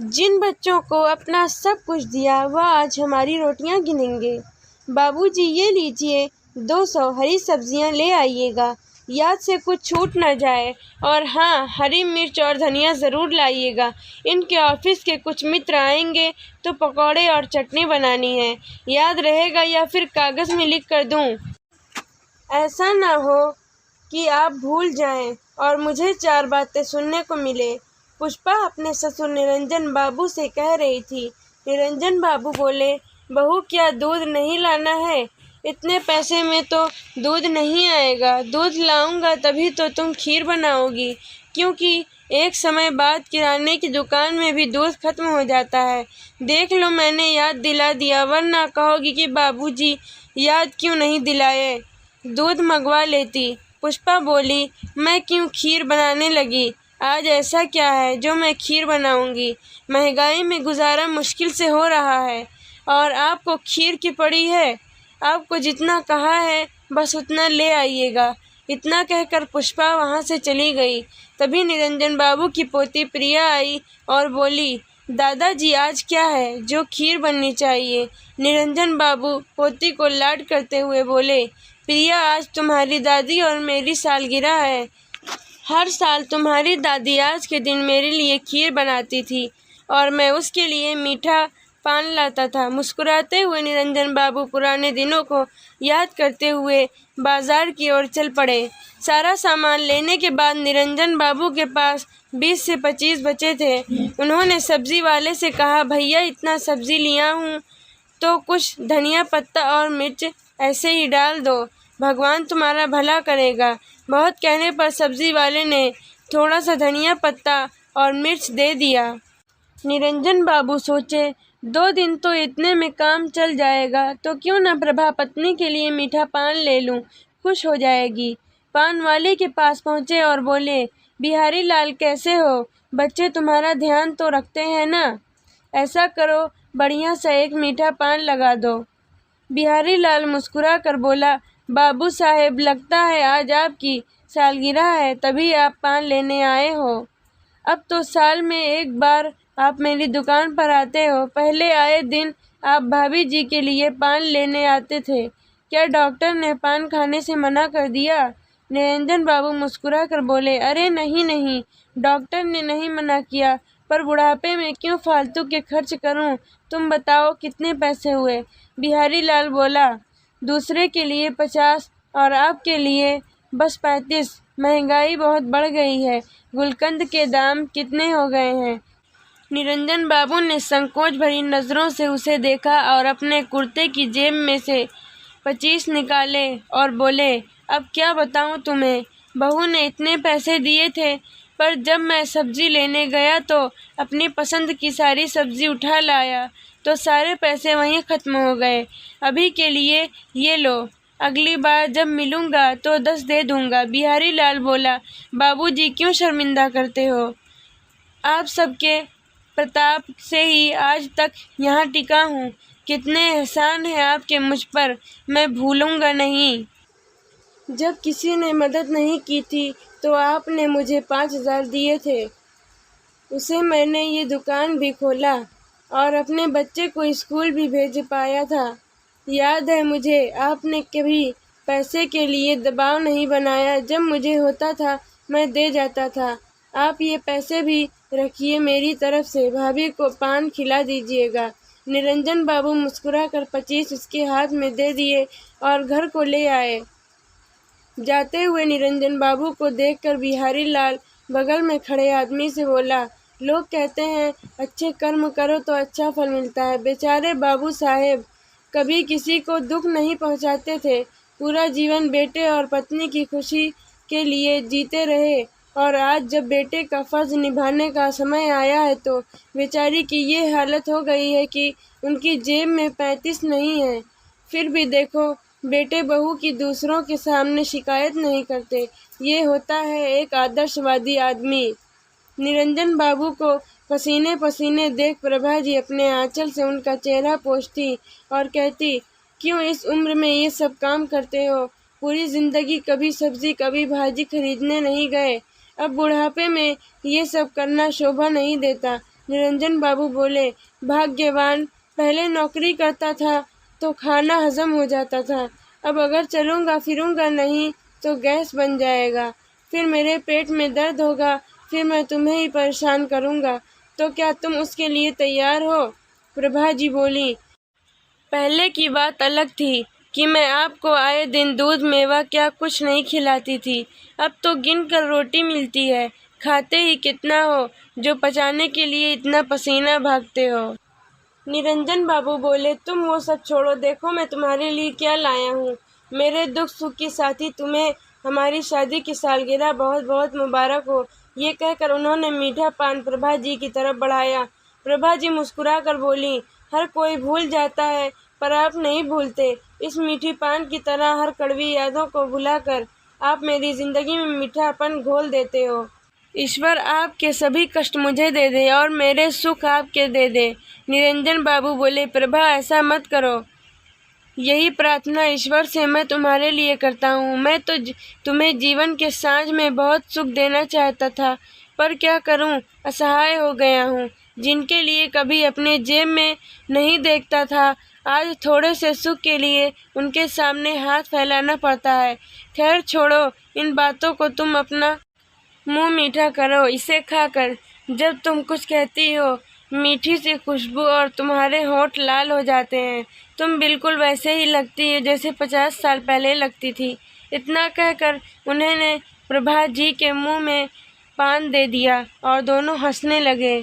जिन बच्चों को अपना सब कुछ दिया वह आज हमारी रोटियां गिनेंगे। बाबूजी ये लीजिए 200 हरी सब्जियां ले आइएगा, याद से कुछ छूट न जाए। और हाँ, हरी मिर्च और धनिया ज़रूर लाइएगा। इनके ऑफिस के कुछ मित्र आएंगे तो पकौड़े और चटनी बनानी है। याद रहेगा या फिर कागज़ में लिख कर दूँ? ऐसा ना हो कि आप भूल जाएं और मुझे 4 बातें सुनने को मिले। पुष्पा अपने ससुर निरंजन बाबू से कह रही थी। निरंजन बाबू बोले, बहू क्या दूध नहीं लाना है? इतने पैसे में तो दूध नहीं आएगा। दूध लाऊंगा तभी तो तुम खीर बनाओगी, क्योंकि एक समय बाद किराने की दुकान में भी दूध खत्म हो जाता है। देख लो, मैंने याद दिला दिया, वरना कहोगी कि बाबूजी याद क्यों नहीं दिलाए, दूध मंगवा लेती। पुष्पा बोली, मैं क्यों खीर बनाने लगी? आज ऐसा क्या है जो मैं खीर बनाऊंगी? महंगाई में गुजारा मुश्किल से हो रहा है और आपको खीर की पड़ी है। आपको जितना कहा है बस उतना ले आइएगा। इतना कहकर पुष्पा वहाँ से चली गई। तभी निरंजन बाबू की पोती प्रिया आई और बोली, दादाजी आज क्या है जो खीर बननी चाहिए? निरंजन बाबू पोती को लाड करते हुए बोले, प्रिया आज तुम्हारी दादी और मेरी सालगिरह है। हर साल तुम्हारी दादी आज के दिन मेरे लिए खीर बनाती थी और मैं उसके लिए मीठा पान लाता था। मुस्कुराते हुए निरंजन बाबू पुराने दिनों को याद करते हुए बाजार की ओर चल पड़े। सारा सामान लेने के बाद निरंजन बाबू के पास 20 से 25 बचे थे। उन्होंने सब्जी वाले से कहा, भैया इतना सब्जी लिया हूँ तो कुछ धनिया पत्ता और मिर्च ऐसे ही डाल दो, भगवान तुम्हारा भला करेगा। बहुत कहने पर सब्जी वाले ने थोड़ा सा धनिया पत्ता और मिर्च दे दिया। निरंजन बाबू सोचे, 2 दिन तो इतने में काम चल जाएगा, तो क्यों न प्रभा पत्नी के लिए मीठा पान ले लूं, खुश हो जाएगी। पान वाले के पास पहुंचे और बोले, बिहारी लाल कैसे हो? बच्चे तुम्हारा ध्यान तो रखते हैं ना? ऐसा करो, बढ़िया सा एक मीठा पान लगा दो। बिहारी लाल मुस्कुरा कर बोला, बाबू साहेब लगता है आज आपकी सालगिरह है, तभी आप पान लेने आए हो। अब तो साल में एक बार आप मेरी दुकान पर आते हो। पहले आए दिन आप भाभी जी के लिए पान लेने आते थे। क्या डॉक्टर ने पान खाने से मना कर दिया? निरंजन बाबू मुस्कुरा कर बोले, अरे नहीं नहीं, डॉक्टर ने नहीं मना किया, पर बुढ़ापे में क्यों फालतू के खर्च करूं? तुम बताओ कितने पैसे हुए? बिहारी लाल बोला, दूसरे के लिए 50 और आपके लिए बस 35। महंगाई बहुत बढ़ गई है। गुलकंद के दाम कितने हो गए हैं? निरंजन बाबू ने संकोच भरी नज़रों से उसे देखा और अपने कुर्ते की जेब में से 25 निकाले और बोले, अब क्या बताऊं तुम्हें, बहू ने इतने पैसे दिए थे, पर जब मैं सब्जी लेने गया तो अपनी पसंद की सारी सब्जी उठा लाया तो सारे पैसे वहीं ख़त्म हो गए। अभी के लिए ये लो, अगली बार जब मिलूँगा तो 10 दे दूँगा। बिहारी लाल बोला, बाबूजी क्यों शर्मिंदा करते हो? आप सबके प्रताप से ही आज तक यहाँ टिका हूँ। कितने एहसान हैं आपके मुझ पर, मैं भूलूँगा नहीं। जब किसी ने मदद नहीं की थी तो आपने मुझे 5,000 दिए थे, उसे मैंने ये दुकान भी खोला और अपने बच्चे को स्कूल भी भेज पाया था। याद है मुझे, आपने कभी पैसे के लिए दबाव नहीं बनाया। जब मुझे होता था मैं दे जाता था। आप ये पैसे भी रखिए मेरी तरफ से, भाभी को पान खिला दीजिएगा। निरंजन बाबू मुस्कुरा कर 25 उसके हाथ में दे दिए और घर को ले आए। जाते हुए निरंजन बाबू को देखकर बिहारी लाल बगल में खड़े आदमी से बोला, लोग कहते हैं अच्छे कर्म करो तो अच्छा फल मिलता है। बेचारे बाबू साहेब कभी किसी को दुख नहीं पहुंचाते थे, पूरा जीवन बेटे और पत्नी की खुशी के लिए जीते रहे, और आज जब बेटे का फर्ज निभाने का समय आया है तो बेचारी की ये हालत हो गई है कि उनकी जेब में 35 नहीं है। फिर भी देखो, बेटे बहू की दूसरों के सामने शिकायत नहीं करते। ये होता है एक आदर्शवादी आदमी। निरंजन बाबू को पसीने पसीने देख प्रभा जी अपने आंचल से उनका चेहरा पोंछती और कहती, क्यों इस उम्र में ये सब काम करते हो? पूरी जिंदगी कभी सब्जी कभी भाजी खरीदने नहीं गए, अब बुढ़ापे में ये सब करना शोभा नहीं देता। निरंजन बाबू बोले, भाग्यवान, पहले नौकरी करता था तो खाना हजम हो जाता था, अब अगर चलूँगा फिरूँगा नहीं तो गैस बन जाएगा, फिर मेरे पेट में दर्द होगा, फिर मैं तुम्हें ही परेशान करूँगा, तो क्या तुम उसके लिए तैयार हो? प्रभा जी बोली, पहले की बात अलग थी कि मैं आपको आए दिन दूध मेवा क्या कुछ नहीं खिलाती थी, अब तो गिन कर रोटी मिलती है, खाते ही कितना हो जो पचाने के लिए इतना पसीना भागते हो। निरंजन बाबू बोले, तुम वो सब छोड़ो, देखो मैं तुम्हारे लिए क्या लाया हूँ। मेरे दुख सुख की साथी, तुम्हें हमारी शादी की सालगिरह बहुत बहुत मुबारक हो। ये कहकर उन्होंने मीठा पान प्रभा जी की तरफ बढ़ाया। प्रभा जी मुस्कुरा कर बोली, हर कोई भूल जाता है पर आप नहीं भूलते। इस मीठी पान की तरह हर कड़वी यादों को भुलाकर आप मेरी जिंदगी में मीठापन घोल देते हो। ईश्वर आपके सभी कष्ट मुझे दे दे और मेरे सुख आपके दे दे। निरंजन बाबू बोले, प्रभा ऐसा मत करो, यही प्रार्थना ईश्वर से मैं तुम्हारे लिए करता हूँ। मैं तो तुम्हें जीवन के साँझ में बहुत सुख देना चाहता था, पर क्या करूँ, असहाय हो गया हूँ। जिनके लिए कभी अपने जेब में नहीं देखता था, आज थोड़े से सुख के लिए उनके सामने हाथ फैलाना पड़ता है। खैर छोड़ो इन बातों को, तुम अपना मुंह मीठा करो इसे खाकर। जब तुम कुछ कहती हो, मीठी सी खुशबू और तुम्हारे होंठ लाल हो जाते हैं। तुम बिल्कुल वैसे ही लगती है जैसे 50 साल पहले लगती थी। इतना कहकर उन्होंने प्रभा जी के मुंह में पान दे दिया और दोनों हंसने लगे।